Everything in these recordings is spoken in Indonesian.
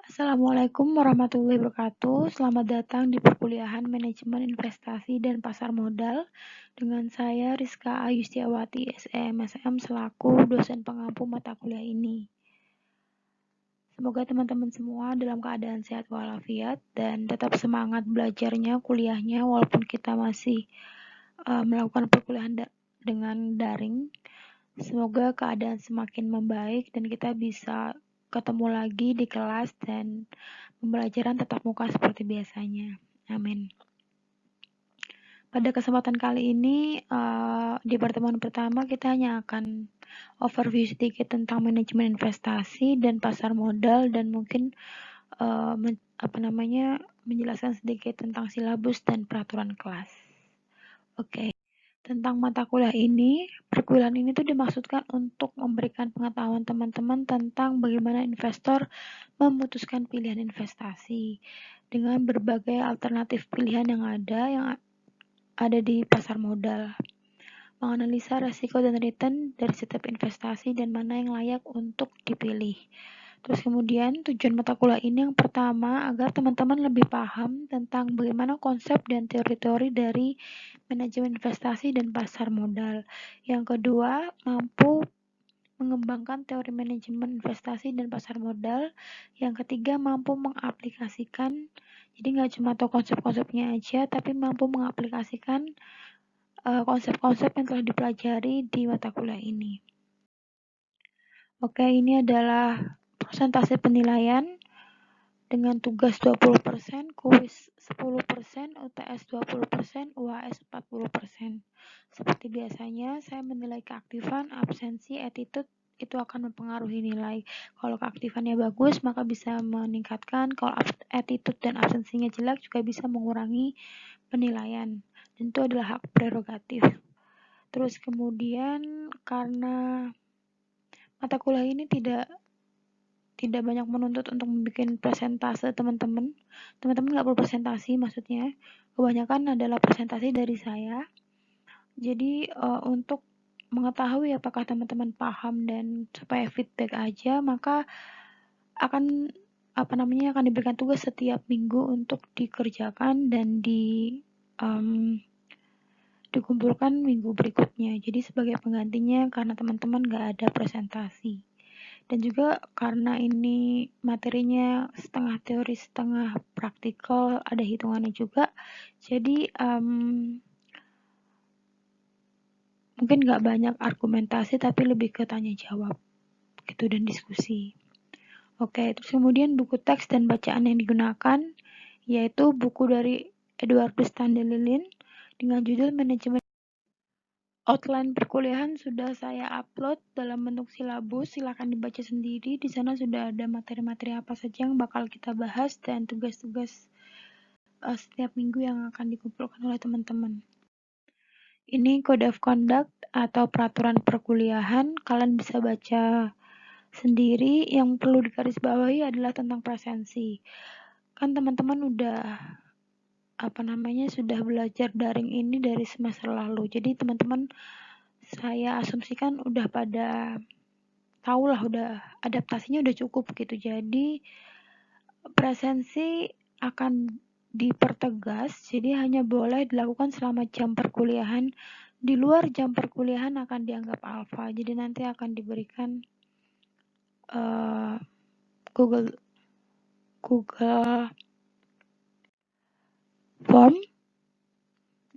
Assalamualaikum warahmatullahi wabarakatuh. Selamat datang di perkuliahan Manajemen Investasi dan Pasar Modal dengan saya Rizka Ayustiawati SEMSM selaku dosen pengampu mata kuliah ini. Semoga teman-teman semua dalam keadaan sehat walafiat dan tetap semangat belajarnya, kuliahnya walaupun kita masih melakukan perkuliahan dengan daring. Semoga keadaan semakin membaik dan kita bisa ketemu lagi di kelas dan pembelajaran tatap muka seperti biasanya. Amin. Pada kesempatan kali ini, di pertemuan pertama kita hanya akan overview sedikit tentang manajemen investasi dan pasar modal dan mungkin menjelaskan sedikit tentang silabus dan peraturan kelas. Oke. Tentang mata kuliah ini, perkuliahan ini tuh dimaksudkan untuk memberikan pengetahuan teman-teman tentang bagaimana investor memutuskan pilihan investasi dengan berbagai alternatif pilihan yang ada di pasar modal, menganalisa resiko dan return dari setiap investasi dan mana yang layak untuk dipilih. Terus kemudian tujuan mata kuliah ini yang pertama agar teman-teman lebih paham tentang bagaimana konsep dan teori-teori dari manajemen investasi dan pasar modal. Yang kedua, mampu mengembangkan teori manajemen investasi dan pasar modal. Yang ketiga, mampu mengaplikasikan, jadi nggak cuma tahu konsep-konsepnya aja, tapi mampu mengaplikasikan konsep-konsep yang telah dipelajari di mata kuliah ini. Oke, ini adalah persentase penilaian dengan tugas 20%, kuis 10%, UTS 20%, UAS 40%. Seperti biasanya, saya menilai keaktifan, absensi, attitude itu akan mempengaruhi nilai. Kalau keaktifannya bagus, maka bisa meningkatkan. Kalau attitude dan absensinya jelek, juga bisa mengurangi penilaian. Dan itu adalah hak prerogatif. Terus kemudian, karena mata kuliah ini tidak banyak menuntut untuk membuat presentase teman-teman nggak perlu presentasi, maksudnya kebanyakan adalah presentasi dari saya. Jadi untuk mengetahui apakah teman-teman paham dan supaya feedback aja, maka akan diberikan tugas setiap minggu untuk dikerjakan dan dikumpulkan minggu berikutnya. Jadi sebagai penggantinya karena teman-teman nggak ada presentasi. Dan juga karena ini materinya setengah teori setengah praktikal, ada hitungannya juga, jadi mungkin nggak banyak argumentasi tapi lebih ke tanya jawab gitu dan diskusi. Oke, terus kemudian buku teks dan bacaan yang digunakan yaitu buku dari Eduardus Tandelilin dengan judul Manajemen. Outline perkuliahan sudah saya upload dalam bentuk silabus, silakan dibaca sendiri. Di sana sudah ada materi-materi apa saja yang bakal kita bahas dan tugas-tugas setiap minggu yang akan dikumpulkan oleh teman-teman. Ini Code of Conduct atau peraturan perkuliahan, kalian bisa baca sendiri. Yang perlu digarisbawahi adalah tentang presensi. Kan teman-teman sudah belajar daring ini dari semester lalu. Jadi teman-teman saya asumsikan udah pada tahu lah, udah adaptasinya udah cukup gitu. Jadi presensi akan dipertegas, jadi hanya boleh dilakukan selama jam perkuliahan. Di luar jam perkuliahan akan dianggap alfa. Jadi nanti akan diberikan Google Form.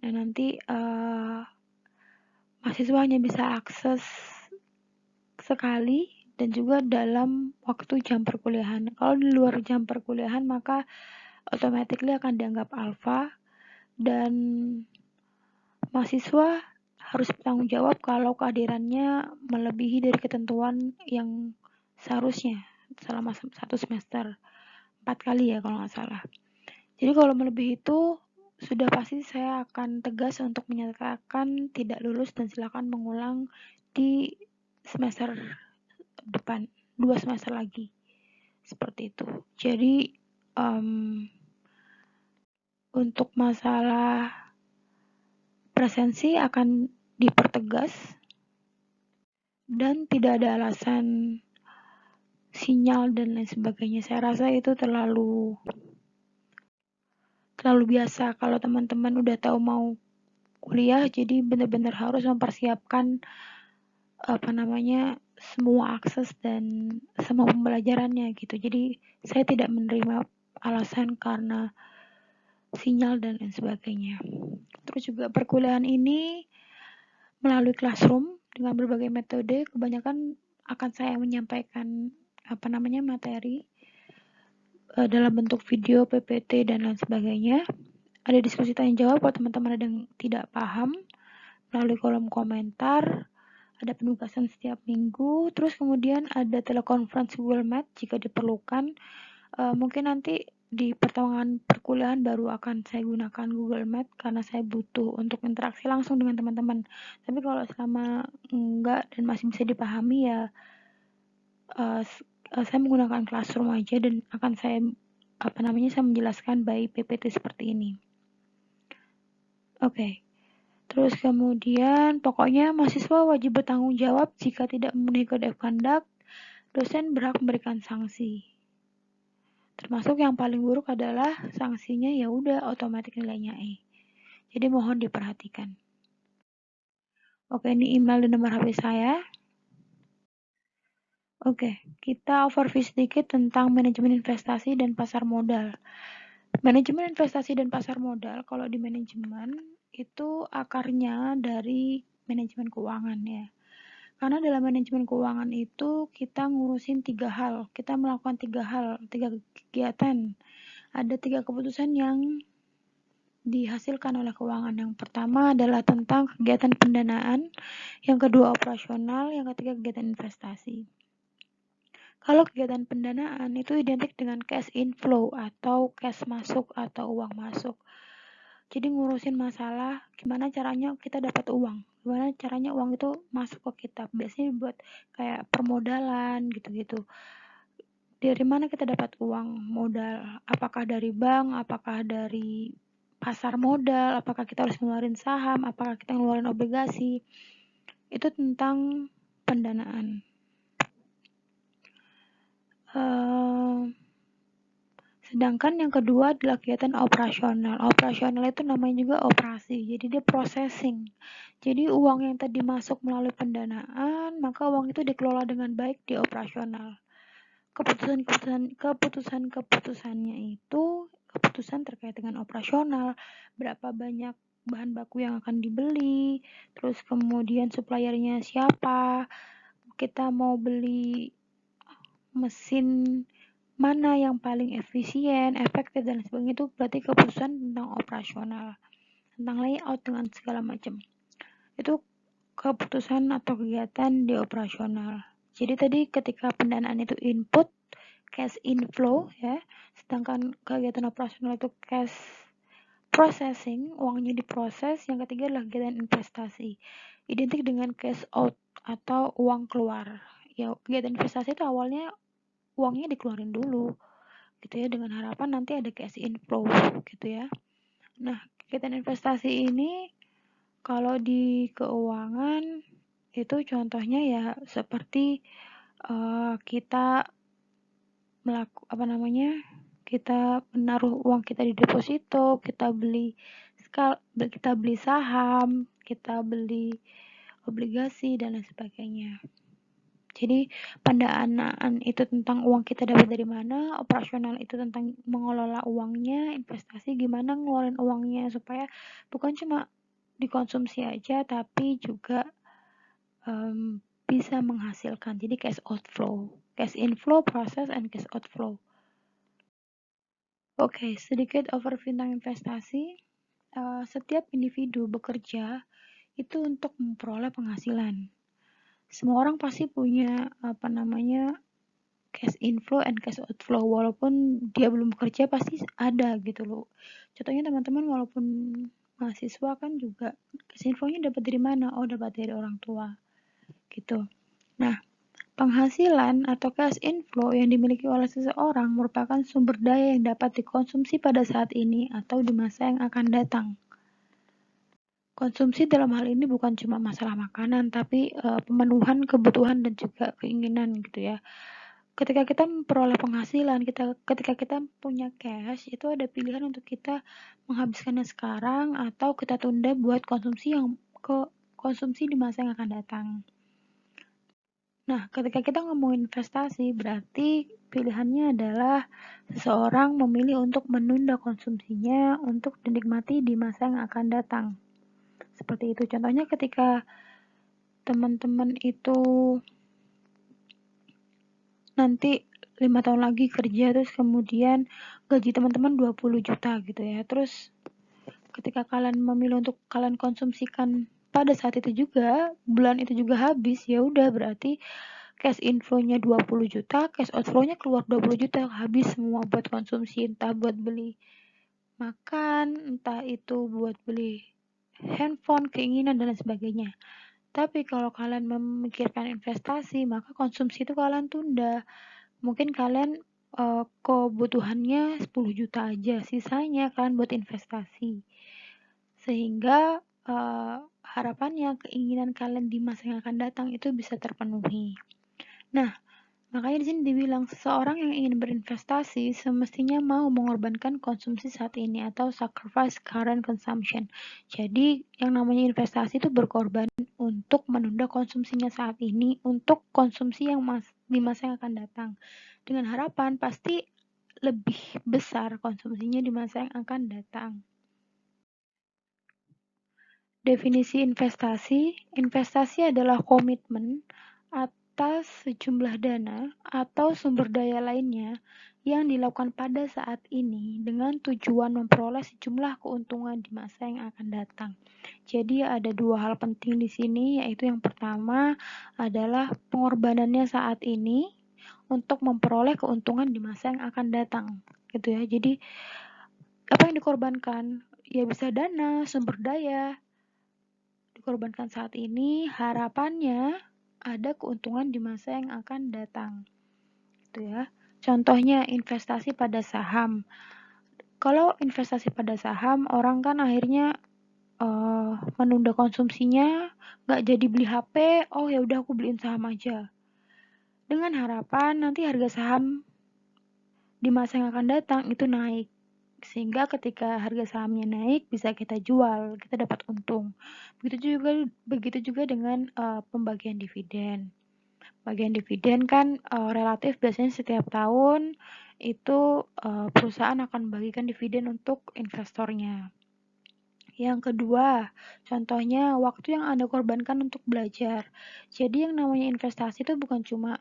Dan nanti mahasiswa hanya bisa akses sekali dan juga dalam waktu jam perkuliahan. Kalau di luar jam perkuliahan maka automatically akan dianggap alfa dan mahasiswa harus bertanggung jawab kalau kehadirannya melebihi dari ketentuan yang seharusnya selama satu semester 4 kali ya kalau nggak salah. Jadi kalau melebihi itu sudah pasti saya akan tegas untuk menyatakan tidak lulus dan silakan mengulang di semester depan, 2 semester lagi. Seperti itu. Jadi untuk masalah presensi akan dipertegas dan tidak ada alasan sinyal dan lain sebagainya. Saya rasa itu terlalu biasa kalau teman-teman udah tahu mau kuliah, jadi benar-benar harus mempersiapkan semua akses dan semua pembelajarannya gitu. Jadi saya tidak menerima alasan karena sinyal dan lain sebagainya. Terus juga perkuliahan ini melalui classroom dengan berbagai metode, kebanyakan akan saya menyampaikan materi dalam bentuk video, PPT dan lain sebagainya. Ada diskusi tanya jawab kalau teman-teman ada yang tidak paham melalui kolom komentar. Ada penugasan setiap minggu, terus kemudian ada telekonferensi Google Meet jika diperlukan. Mungkin nanti di pertengahan perkuliahan baru akan saya gunakan Google Meet karena saya butuh untuk interaksi langsung dengan teman-teman. Tapi kalau selama enggak dan masih bisa dipahami ya saya menggunakan Classroom aja dan akan saya saya menjelaskan by PPT seperti ini. Oke. Terus kemudian pokoknya mahasiswa wajib bertanggung jawab jika tidak memenuhi Code of Conduct, dosen berhak memberikan sanksi. Termasuk yang paling buruk adalah sanksinya ya udah otomatis nilainya E. Jadi mohon diperhatikan. Oke, ini email dan nomor HP saya. Oke, kita overview sedikit tentang manajemen investasi dan pasar modal. Manajemen investasi dan pasar modal, kalau di manajemen itu akarnya dari manajemen keuangan ya. Karena dalam manajemen keuangan itu kita ngurusin 3 hal, kita melakukan 3 hal, 3 kegiatan. Ada 3 keputusan yang dihasilkan oleh keuangan. Yang pertama adalah tentang kegiatan pendanaan, yang kedua operasional, yang ketiga kegiatan investasi. Kalau kegiatan pendanaan itu identik dengan cash inflow atau cash masuk atau uang masuk. Jadi ngurusin masalah gimana caranya kita dapat uang, gimana caranya uang itu masuk ke kita. Biasanya buat kayak permodalan gitu-gitu. Dari mana kita dapat uang modal? Apakah dari bank, apakah dari pasar modal, apakah kita harus ngeluarin saham, apakah kita ngeluarin obligasi. Itu tentang pendanaan. Sedangkan yang kedua adalah kegiatan operasional. Operasional itu namanya juga operasi, jadi dia processing. Jadi uang yang tadi masuk melalui pendanaan, maka uang itu dikelola dengan baik di operasional. Keputusannya itu keputusan terkait dengan operasional, berapa banyak bahan baku yang akan dibeli, terus kemudian suppliernya siapa, kita mau beli mesin mana yang paling efisien, efektif dan sebagainya, itu berarti keputusan tentang operasional, tentang layout dengan segala macam. Itu keputusan atau kegiatan di operasional. Jadi tadi ketika pendanaan itu input, cash inflow ya, sedangkan kegiatan operasional itu cash processing, uangnya diproses. Yang ketiga adalah kegiatan investasi, identik dengan cash out atau uang keluar. Ya, kegiatan investasi itu awalnya uangnya dikeluarin dulu gitu ya, dengan harapan nanti ada cash inflow gitu ya. Nah, kegiatan investasi ini kalau di keuangan itu contohnya ya seperti kita kita menaruh uang kita di deposito, kita beli saham, kita beli obligasi dan lain sebagainya. Jadi pendanaan itu tentang uang kita dapat dari mana, operasional itu tentang mengelola uangnya, investasi gimana ngeluarin uangnya supaya bukan cuma dikonsumsi aja tapi juga bisa menghasilkan. Jadi cash outflow, cash inflow, process, and cash outflow. Oke, sedikit overview tentang investasi. Setiap individu bekerja itu untuk memperoleh penghasilan. Semua orang pasti punya cash inflow and cash outflow, walaupun dia belum bekerja pasti ada gitu loh. Contohnya teman-teman walaupun mahasiswa kan juga cash inflow-nya dapat dari mana? Oh, dapat dari orang tua gitu. Nah, penghasilan atau cash inflow yang dimiliki oleh seseorang merupakan sumber daya yang dapat dikonsumsi pada saat ini atau di masa yang akan datang. Konsumsi dalam hal ini bukan cuma masalah makanan, tapi pemenuhan kebutuhan dan juga keinginan gitu ya. ketika kita memperoleh penghasilan, ketika kita punya cash, itu ada pilihan untuk kita menghabiskannya sekarang atau kita tunda buat konsumsi di masa yang akan datang. Nah, ketika kita ngomongin investasi, berarti pilihannya adalah seseorang memilih untuk menunda konsumsinya untuk dinikmati di masa yang akan datang. Seperti itu. Contohnya ketika teman-teman itu nanti 5 tahun lagi kerja, terus kemudian gaji teman-teman 20 juta gitu ya. Terus ketika kalian memilih untuk kalian konsumsikan pada saat itu juga, bulan itu juga habis, ya udah berarti cash inflow-nya 20 juta, cash outflow-nya keluar 20 juta, habis semua buat konsumsi, entah buat beli makan, entah itu buat beli handphone, keinginan, dan lain sebagainya. Tapi kalau kalian memikirkan investasi, maka konsumsi itu kalian tunda. Mungkin kalian kebutuhannya 10 juta aja, sisanya kalian buat investasi. Sehingga harapannya keinginan kalian di masa yang akan datang itu bisa terpenuhi. Nah, makanya di sini dibilang seseorang yang ingin berinvestasi semestinya mau mengorbankan konsumsi saat ini atau sacrifice current consumption. Jadi yang namanya investasi itu berkorban untuk menunda konsumsinya saat ini untuk konsumsi yang di masa yang akan datang. Dengan harapan pasti lebih besar konsumsinya di masa yang akan datang. Definisi investasi adalah komitmen atas sejumlah dana atau sumber daya lainnya yang dilakukan pada saat ini dengan tujuan memperoleh sejumlah keuntungan di masa yang akan datang. Jadi ada dua hal penting di sini, yaitu yang pertama adalah pengorbanannya saat ini untuk memperoleh keuntungan di masa yang akan datang. Gitu ya. Jadi apa yang dikorbankan? Ya bisa dana, sumber daya, dikorbankan saat ini, harapannya ada keuntungan di masa yang akan datang. Gitu ya. Contohnya investasi pada saham. Kalau investasi pada saham, orang kan akhirnya menunda konsumsinya, nggak jadi beli HP, oh ya udah aku beliin saham aja. Dengan harapan nanti harga saham di masa yang akan datang itu naik. Sehingga ketika harga sahamnya naik bisa kita jual, kita dapat untung. Begitu juga dengan pembagian dividen. Bagian dividen kan relatif biasanya setiap tahun itu perusahaan akan membagikan dividen untuk investornya. Yang kedua, contohnya waktu yang Anda korbankan untuk belajar. Jadi yang namanya investasi itu bukan cuma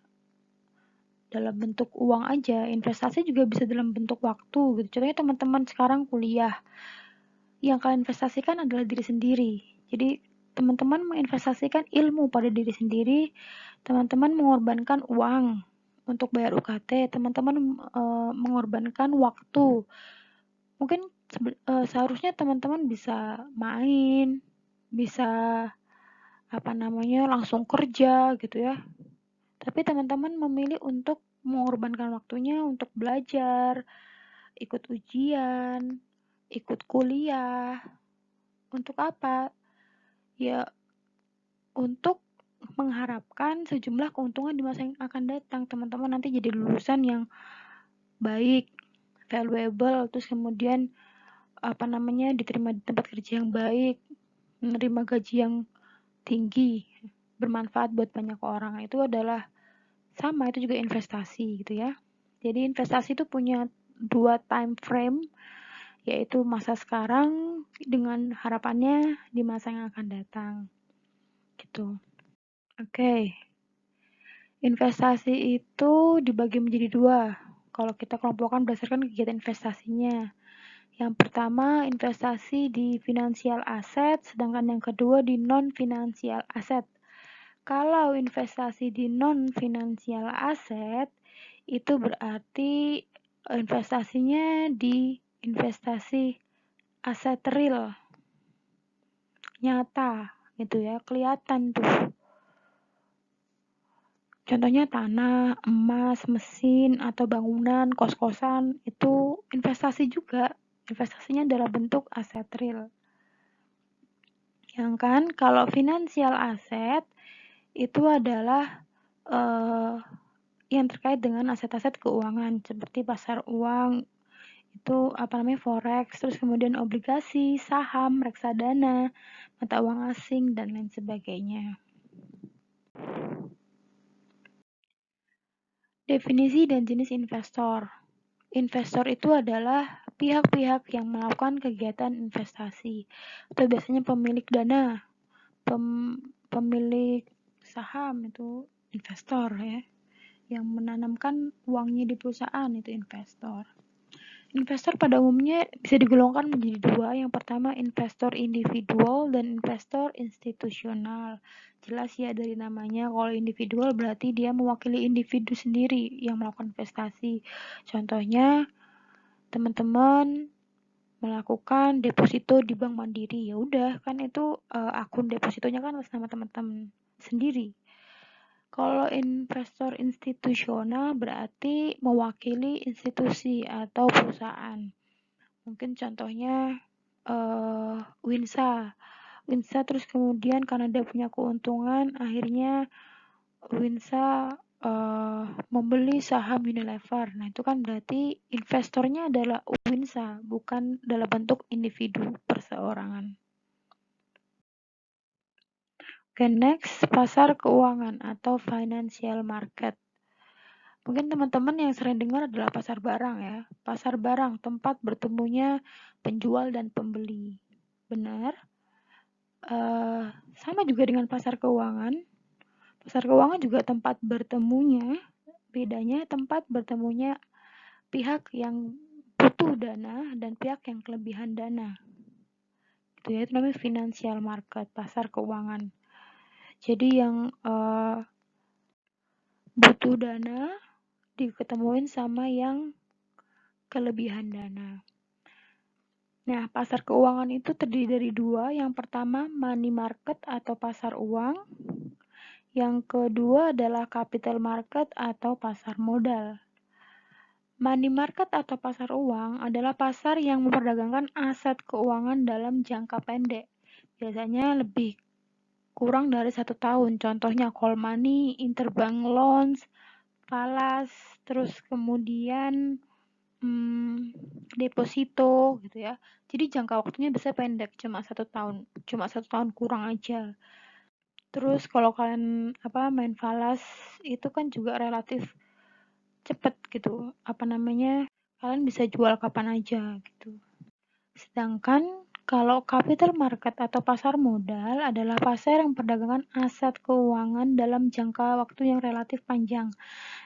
dalam bentuk uang aja, investasi juga bisa dalam bentuk waktu gitu. Contohnya teman-teman sekarang kuliah, yang kalian investasikan adalah diri sendiri. Jadi teman-teman menginvestasikan ilmu pada diri sendiri, teman-teman mengorbankan uang untuk bayar UKT, teman-teman mengorbankan waktu. Mungkin seharusnya teman-teman bisa main, bisa langsung kerja gitu ya. Tapi teman-teman memilih untuk mengorbankan waktunya untuk belajar, ikut ujian, ikut kuliah. Untuk apa? Ya, untuk mengharapkan sejumlah keuntungan di masa yang akan datang. Teman-teman nanti jadi lulusan yang baik, valuable, terus kemudian diterima di tempat kerja yang baik, menerima gaji yang tinggi, bermanfaat buat banyak orang. Itu adalah sama, itu juga investasi gitu ya. Jadi investasi itu punya dua time frame, yaitu masa sekarang dengan harapannya di masa yang akan datang. Gitu. Oke. Investasi itu dibagi menjadi dua. Kalau kita kelompokkan berdasarkan kegiatan investasinya. Yang pertama investasi di financial asset, sedangkan yang kedua di non-financial asset. Kalau investasi di non-financial asset, itu berarti investasinya di investasi aset real, nyata, gitu ya, kelihatan tuh. Contohnya tanah, emas, mesin, atau bangunan, kos-kosan, itu investasi juga. Investasinya dalam bentuk aset real. Yang kan, kalau financial asset, itu adalah yang terkait dengan aset-aset keuangan seperti pasar uang, itu forex, terus kemudian obligasi, saham, reksadana, mata uang asing, dan lain sebagainya. Definisi dan jenis investor. Investor itu adalah pihak-pihak yang melakukan kegiatan investasi, atau biasanya pemilik dana, pemilik saham itu investor ya, yang menanamkan uangnya di perusahaan itu investor. Investor pada umumnya bisa digolongkan menjadi dua. Yang pertama investor individual dan investor institusional. Jelas ya dari namanya, kalau individual berarti dia mewakili individu sendiri yang melakukan investasi. Contohnya teman-teman melakukan deposito di Bank Mandiri, ya udah kan itu akun depositonya kan atas nama teman-teman sendiri. Kalau investor institusional berarti mewakili institusi atau perusahaan. Mungkin contohnya Winsa. Winsa terus kemudian karena dia punya keuntungan, akhirnya Winsa membeli saham Unilever. Nah, itu kan berarti investornya adalah Winsa, bukan dalam bentuk individu perseorangan. Oke, next, pasar keuangan atau financial market. Mungkin teman-teman yang sering dengar adalah pasar barang ya. Pasar barang, tempat bertemunya penjual dan pembeli. Benar. Sama juga dengan pasar keuangan. Pasar keuangan juga tempat bertemunya, bedanya tempat bertemunya pihak yang butuh dana dan pihak yang kelebihan dana. Itu namanya financial market, pasar keuangan. Jadi yang butuh dana diketemuin sama yang kelebihan dana. Nah, pasar keuangan itu terdiri dari dua. Yang pertama, money market atau pasar uang. Yang kedua adalah capital market atau pasar modal. Money market atau pasar uang adalah pasar yang memperdagangkan aset keuangan dalam jangka pendek. Biasanya lebih kurang dari 1 tahun. Contohnya call money, interbank loans, falas, terus kemudian deposito gitu ya. Jadi jangka waktunya bisa pendek, cuma 1 tahun, cuma 1 tahun kurang aja. Terus kalau kalian main falas itu kan juga relatif cepet gitu, kalian bisa jual kapan aja gitu. Sedangkan kalau capital market atau pasar modal adalah pasar yang perdagangan aset keuangan dalam jangka waktu yang relatif panjang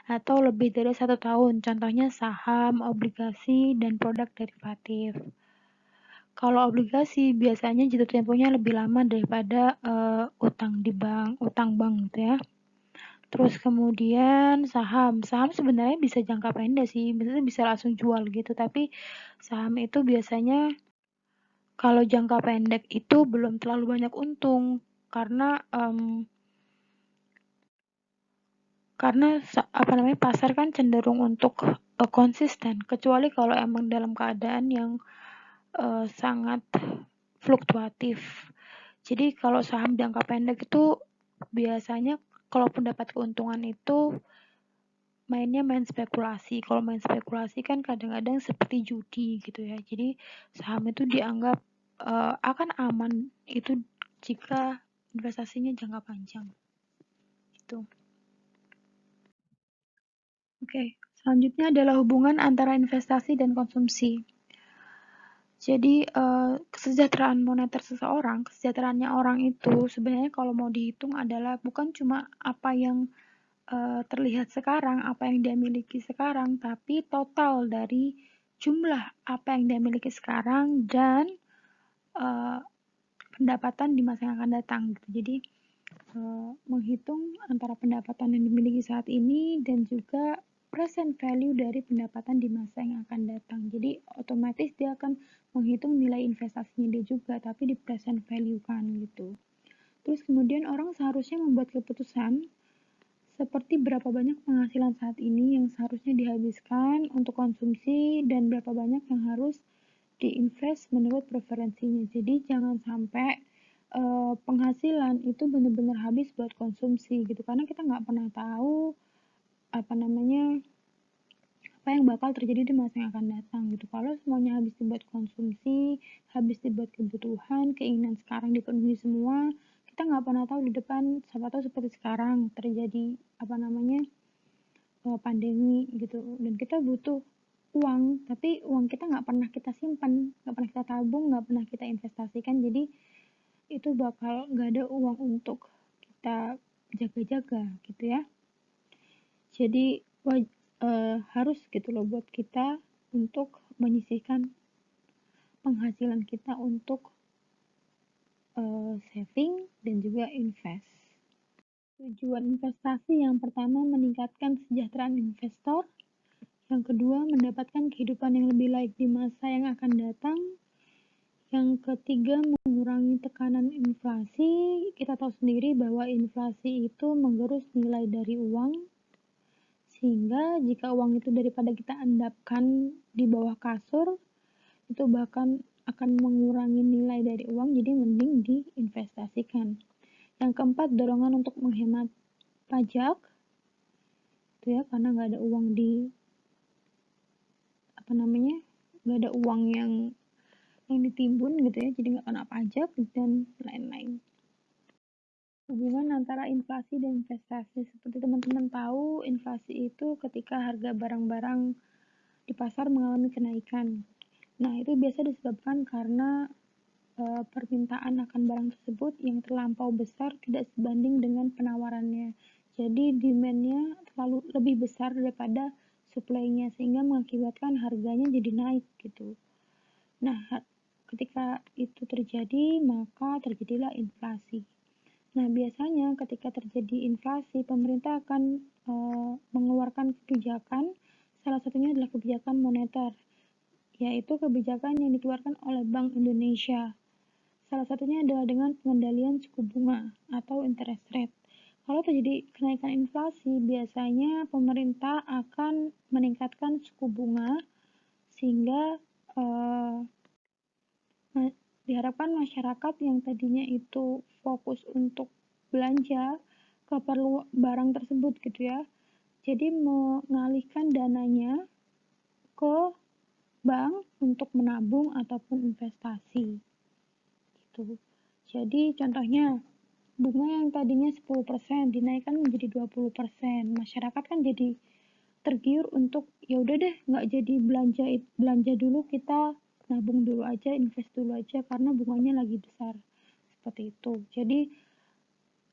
atau lebih dari 1 tahun, contohnya saham, obligasi, dan produk derivatif. Kalau obligasi biasanya jatuh temponya lebih lama daripada utang bank gitu ya. Terus kemudian saham sebenarnya bisa jangka pendek sih, bisa langsung jual gitu, tapi saham itu biasanya kalau jangka pendek itu belum terlalu banyak untung karena pasar kan cenderung untuk konsisten, kecuali kalau emang dalam keadaan yang sangat fluktuatif. Jadi kalau saham jangka pendek itu biasanya kalaupun dapat keuntungan itu mainnya main spekulasi. Kalau main spekulasi kan kadang-kadang seperti judi gitu ya. Jadi saham itu dianggap akan aman itu jika investasinya jangka panjang. Gitu. Oke, selanjutnya adalah hubungan antara investasi dan konsumsi. Jadi kesejahteraan moneter seseorang, kesejahteraannya orang itu sebenarnya kalau mau dihitung adalah bukan cuma apa yang terlihat sekarang, apa yang dia miliki sekarang, tapi total dari jumlah apa yang dia miliki sekarang dan pendapatan di masa yang akan datang gitu. Jadi menghitung antara pendapatan yang dimiliki saat ini dan juga present value dari pendapatan di masa yang akan datang. Jadi otomatis dia akan menghitung nilai investasinya dia juga, tapi di present value kan gitu. Terus kemudian orang seharusnya membuat keputusan seperti berapa banyak penghasilan saat ini yang seharusnya dihabiskan untuk konsumsi dan berapa banyak yang harus diinvest menurut preferensinya. Jadi jangan sampai penghasilan itu benar-benar habis buat konsumsi gitu, karena kita nggak pernah tahu apa yang bakal terjadi di masa yang akan datang gitu. Kalau semuanya habis dibuat konsumsi, habis dibuat kebutuhan, keinginan sekarang dipenuhi semua, kita nggak pernah tahu di depan, siapa tahu seperti sekarang terjadi pandemi gitu, dan kita butuh uang, tapi uang kita nggak pernah kita simpan, nggak pernah kita tabung, nggak pernah kita investasikan, jadi itu bakal nggak ada uang untuk kita jaga-jaga gitu ya. Jadi harus gitu loh buat kita untuk menyisihkan penghasilan kita untuk saving dan juga invest. Tujuan investasi yang pertama meningkatkan kesejahteraan investor, yang kedua mendapatkan kehidupan yang lebih baik di masa yang akan datang, yang ketiga mengurangi tekanan inflasi. Kita tahu sendiri bahwa inflasi itu menggerus nilai dari uang, sehingga jika uang itu daripada kita endapkan di bawah kasur, itu bahkan akan mengurangi nilai dari uang, jadi mending diinvestasikan. Yang keempat, dorongan untuk menghemat pajak, itu ya, karena nggak ada uang nggak ada uang yang ditimbun gitu ya, jadi nggak kena pajak dan lain-lain. Hubungan antara inflasi dan investasi, seperti teman-teman tahu, inflasi itu ketika harga barang-barang di pasar mengalami kenaikan. Nah, itu biasa disebabkan karena permintaan akan barang tersebut yang terlampau besar tidak sebanding dengan penawarannya. Jadi demand-nya terlalu lebih besar daripada supply-nya, sehingga mengakibatkan harganya jadi naik gitu. Nah, ketika itu terjadi, maka terjadilah inflasi. Nah, biasanya ketika terjadi inflasi, pemerintah akan mengeluarkan kebijakan, salah satunya adalah kebijakan moneter, yaitu kebijakan yang dikeluarkan oleh Bank Indonesia. Salah satunya adalah dengan pengendalian suku bunga atau interest rate. Kalau terjadi kenaikan inflasi, biasanya pemerintah akan meningkatkan suku bunga sehingga diharapkan masyarakat yang tadinya itu fokus untuk belanja ke barang tersebut gitu ya, jadi mengalihkan dananya ke bank untuk menabung ataupun investasi gitu. Jadi contohnya bunga yang tadinya 10% dinaikkan menjadi 20%. Masyarakat kan jadi tergiur untuk ya udah deh nggak jadi belanja dulu, kita nabung dulu aja, invest dulu aja karena bunganya lagi besar. Seperti itu. Jadi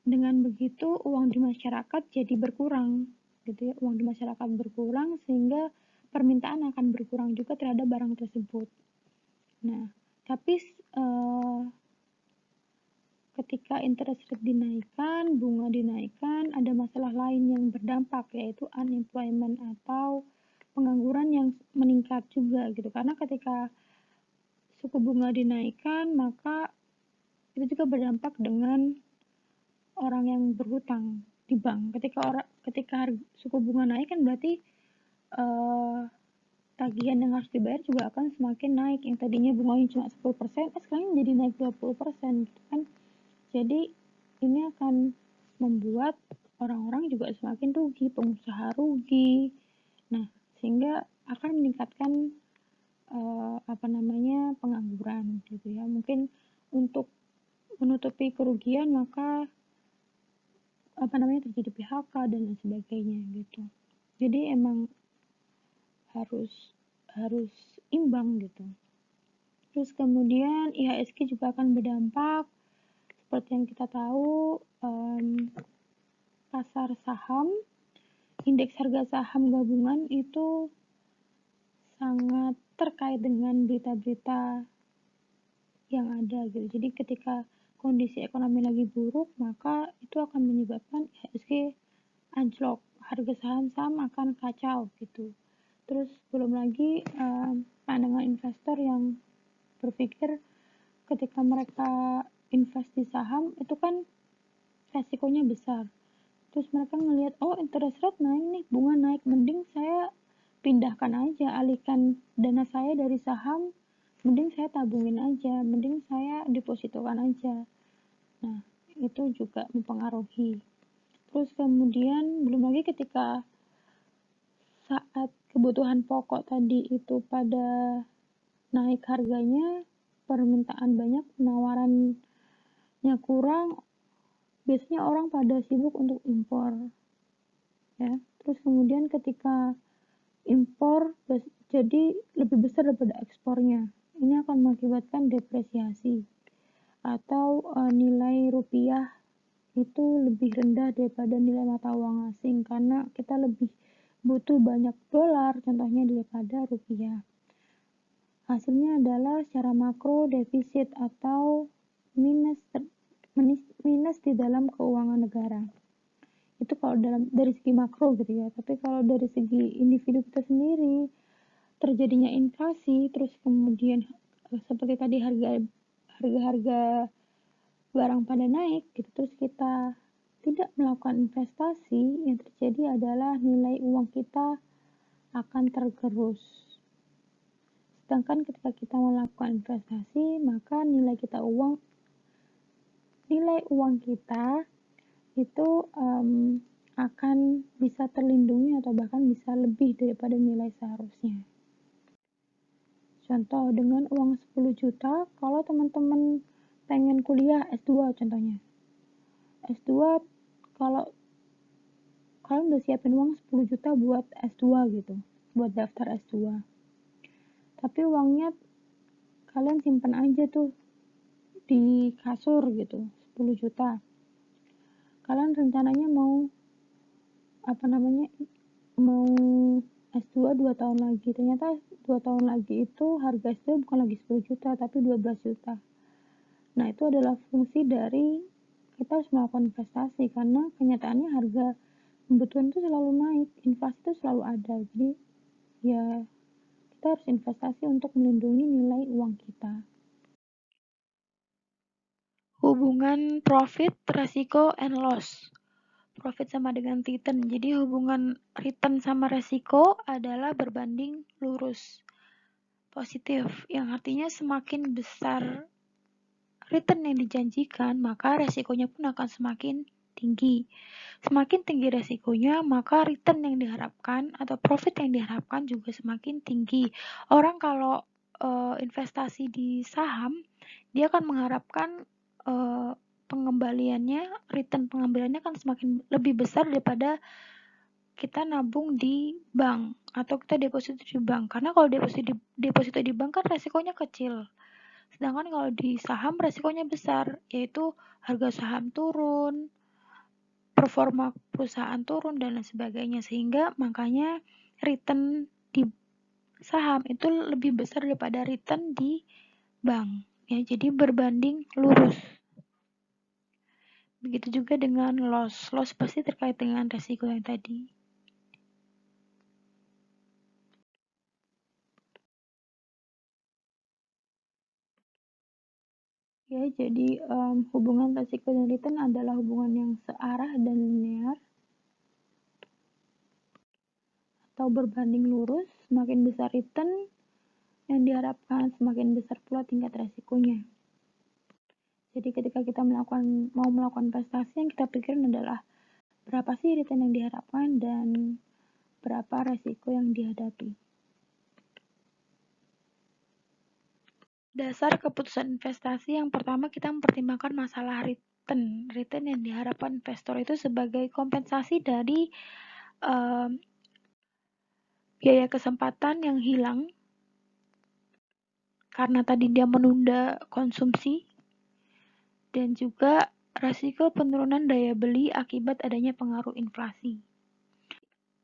dengan begitu uang di masyarakat jadi berkurang gitu ya. Uang di masyarakat berkurang sehingga permintaan akan berkurang juga terhadap barang tersebut. Nah, tapi ketika interest rate dinaikkan, bunga dinaikkan, ada masalah lain yang berdampak, yaitu unemployment atau pengangguran yang meningkat juga gitu. Karena ketika suku bunga dinaikkan, maka itu juga berdampak dengan orang yang berhutang di bank. Ketika suku bunga naik kan berarti tagihan yang harus dibayar juga akan semakin naik. Yang tadinya bunganya cuma 10%, sekarang jadi naik 20% gitu kan. Jadi ini akan membuat orang-orang juga semakin rugi, pengusaha rugi. Nah, sehingga akan meningkatkan pengangguran gitu ya. Mungkin untuk menutupi kerugian maka terjadi PHK dan lain sebagainya gitu. Jadi emang harus imbang gitu. Terus kemudian IHSG juga akan berdampak. Seperti yang kita tahu, pasar saham, indeks harga saham gabungan itu sangat terkait dengan berita-berita yang ada gitu. Jadi ketika kondisi ekonomi lagi buruk, maka itu akan menyebabkan IHSG anjlok, harga saham-saham akan kacau gitu. Terus belum lagi pandangan investor yang berpikir ketika mereka invest di saham itu kan resikonya besar. Terus mereka ngelihat, oh interest rate naik nih, bunga naik, mending saya pindahkan aja, alihkan dana saya dari saham, mending saya tabungin aja, mending saya depositokan aja. Nah, itu juga mempengaruhi. Terus kemudian belum lagi ketika saat kebutuhan pokok tadi itu pada naik harganya, permintaan banyak, penawarannya kurang, biasanya orang pada sibuk untuk impor, ya. Terus kemudian ketika impor jadi lebih besar daripada ekspornya, ini akan mengakibatkan depresiasi atau nilai rupiah itu lebih rendah daripada nilai mata uang asing karena kita lebih butuh banyak dolar contohnya daripada rupiah. Hasilnya adalah secara makro defisit atau minus di dalam keuangan negara. Itu kalau dari segi makro gitu ya. Tapi kalau dari segi individu kita sendiri, terjadinya inflasi, terus kemudian seperti tadi harga barang pada naik gitu, terus kita tidak melakukan investasi, yang terjadi adalah nilai uang kita akan tergerus. Sedangkan ketika kita melakukan investasi, maka nilai uang kita itu akan bisa terlindungi atau bahkan bisa lebih daripada nilai seharusnya. Contoh, dengan uang 10 juta, kalau teman-teman pengen kuliah S2 contohnya. S2, kalau kalian udah siapin uang 10 juta buat S2 gitu, buat daftar S2. Tapi uangnya kalian simpan aja tuh di kasur gitu, 10 juta. Kalian rencananya mau S2 2 tahun lagi. Ternyata 2 tahun lagi itu harga S2 bukan lagi 10 juta, tapi 12 juta. Nah, itu adalah fungsi dari kita harus melakukan investasi, karena kenyataannya harga kebutuhan itu selalu naik, inflasi itu selalu ada. Jadi, ya kita harus investasi untuk melindungi nilai uang kita. Hubungan profit, resiko, and loss. Profit sama dengan return. Jadi hubungan return sama resiko adalah berbanding lurus. Positif, yang artinya semakin besar return yang dijanjikan, maka resikonya pun akan semakin tinggi. Semakin tinggi resikonya, maka return yang diharapkan atau profit yang diharapkan juga semakin tinggi. Orang kalau investasi di saham, dia akan mengharapkan return pengembaliannya akan semakin lebih besar daripada kita nabung di bank atau kita deposito di bank. Karena kalau deposito di bank kan resikonya kecil. Sedangkan kalau di saham resikonya besar, yaitu harga saham turun, performa perusahaan turun, dan lain sebagainya. Sehingga makanya return di saham itu lebih besar daripada return di bank. Ya, jadi berbanding lurus. Begitu juga dengan loss. Loss pasti terkait dengan resiko yang tadi. Ya, jadi hubungan resiko dan return adalah hubungan yang searah dan linear atau berbanding lurus. Semakin besar return yang diharapkan, semakin besar pula tingkat resikonya. Jadi ketika kita mau melakukan investasi, yang kita pikirin adalah berapa sih return yang diharapkan dan berapa resiko yang dihadapi. Dasar keputusan investasi yang pertama, kita mempertimbangkan masalah return. Return yang diharapkan investor itu sebagai kompensasi dari biaya kesempatan yang hilang karena tadi dia menunda konsumsi, dan juga resiko penurunan daya beli akibat adanya pengaruh inflasi.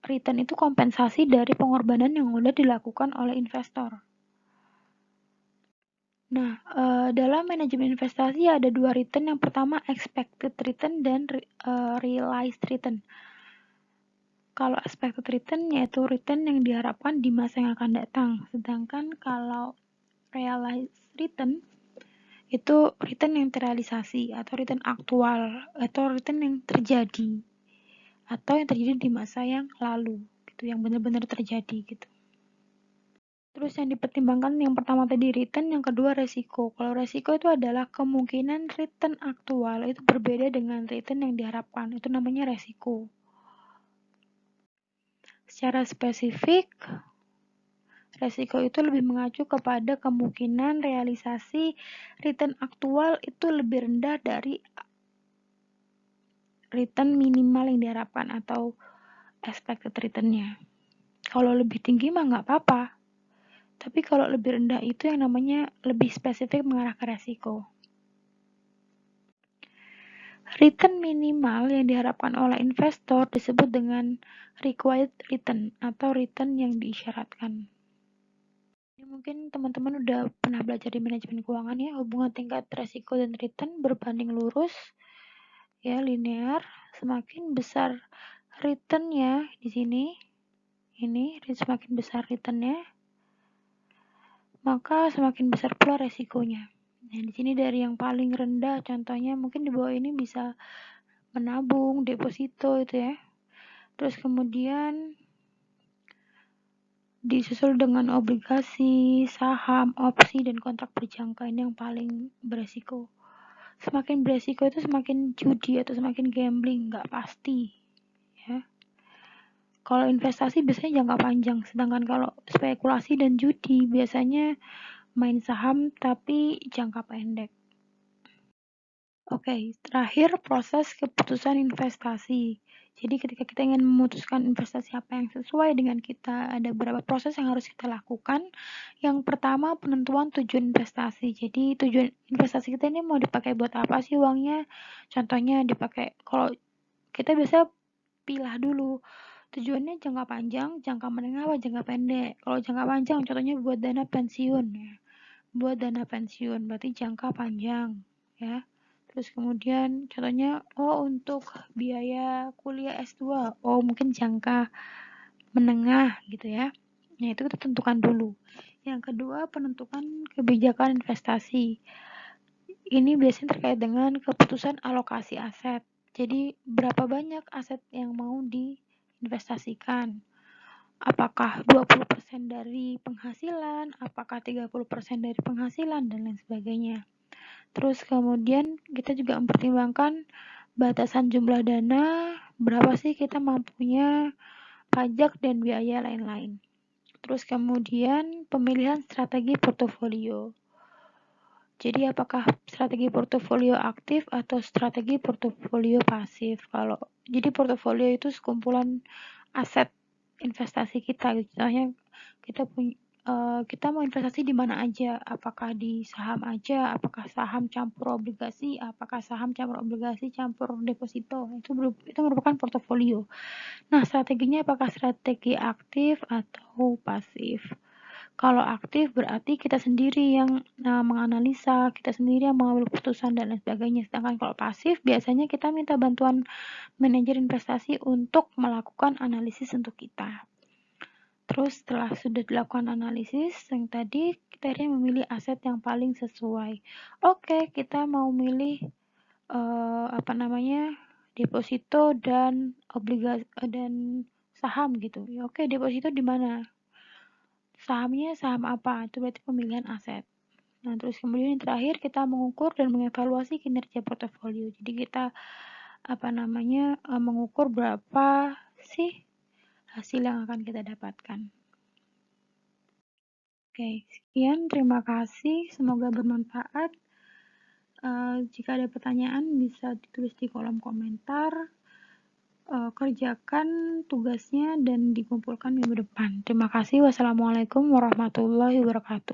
Return itu kompensasi dari pengorbanan yang sudah dilakukan oleh investor. Nah, dalam manajemen investasi ada dua return. Yang pertama expected return dan realized return. Kalau expected return yaitu return yang diharapkan di masa yang akan datang. Sedangkan kalau realized return itu return yang terrealisasi atau return aktual atau return yang terjadi atau yang terjadi di masa yang lalu gitu, yang benar-benar terjadi gitu. Terus yang dipertimbangkan yang pertama tadi return, yang kedua resiko. Kalau resiko itu adalah kemungkinan return aktual itu berbeda dengan return yang diharapkan. Itu namanya resiko. Secara spesifik, resiko itu lebih mengacu kepada kemungkinan realisasi return aktual itu lebih rendah dari return minimal yang diharapkan atau expected return-nya. Kalau lebih tinggi mah nggak apa-apa. Tapi kalau lebih rendah itu yang namanya lebih spesifik mengarah ke resiko. Return minimal yang diharapkan oleh investor disebut dengan required return atau return yang diisyaratkan. Ini mungkin teman-teman udah pernah belajar di manajemen keuangan ya, hubungan tingkat resiko dan return berbanding lurus, ya linear. Semakin besar return-nya di sini, ini semakin besar return-nya, maka semakin besar pula resikonya. Nah, di sini dari yang paling rendah, contohnya mungkin di bawah ini bisa menabung, deposito itu ya. Terus kemudian disusul dengan obligasi, saham, opsi, dan kontrak berjangka. Ini yang paling beresiko. Semakin beresiko itu semakin judi atau semakin gambling, nggak pasti. Ya. Kalau investasi biasanya jangka panjang, sedangkan kalau spekulasi dan judi biasanya main saham tapi jangka pendek. Oke, terakhir proses keputusan investasi. Jadi ketika kita ingin memutuskan investasi apa yang sesuai dengan kita, ada beberapa proses yang harus kita lakukan. Yang pertama, penentuan tujuan investasi. Jadi tujuan investasi kita ini mau dipakai buat apa sih uangnya? Contohnya dipakai, kalau kita biasa pilah dulu. Tujuannya jangka panjang, jangka menengah, atau jangka pendek. Kalau jangka panjang, contohnya buat dana pensiun. Ya. Buat dana pensiun, berarti jangka panjang. Ya. Terus kemudian contohnya, untuk biaya kuliah S2, mungkin jangka menengah gitu ya. Nah, itu kita tentukan dulu. Yang kedua, penentukan kebijakan investasi. Ini biasanya terkait dengan keputusan alokasi aset. Jadi, berapa banyak aset yang mau diinvestasikan? Apakah 20% dari penghasilan, apakah 30% dari penghasilan, dan lain sebagainya. Terus kemudian kita juga mempertimbangkan batasan jumlah dana, berapa sih kita mampunya, pajak, dan biaya lain-lain. Terus kemudian pemilihan strategi portofolio. Jadi apakah strategi portofolio aktif atau strategi portofolio pasif? Jadi portofolio itu sekumpulan aset investasi kita. Misalnya kita mau investasi di mana aja? Apakah di saham aja? Apakah saham campur obligasi? Apakah saham campur obligasi campur deposito? Itu merupakan portofolio. Nah, strateginya apakah strategi aktif atau pasif? Kalau aktif berarti kita sendiri yang menganalisa, kita sendiri yang mengambil keputusan dan lain sebagainya. Sedangkan kalau pasif biasanya kita minta bantuan manajer investasi untuk melakukan analisis untuk kita. Terus setelah sudah dilakukan analisis yang tadi, kita akhirnya memilih aset yang paling sesuai. Oke, kita mau milih deposito dan obligasi dan saham gitu. Ya, oke, deposito di mana? Sahamnya saham apa? Itu berarti pemilihan aset. Nah, terus kemudian yang terakhir kita mengukur dan mengevaluasi kinerja portofolio. Jadi kita mengukur berapa sih hasil yang akan kita dapatkan. Oke, sekian, terima kasih, semoga bermanfaat. Jika ada pertanyaan bisa ditulis di kolom komentar. Kerjakan tugasnya dan dikumpulkan minggu depan. Terima kasih. Wassalamualaikum warahmatullahi wabarakatuh.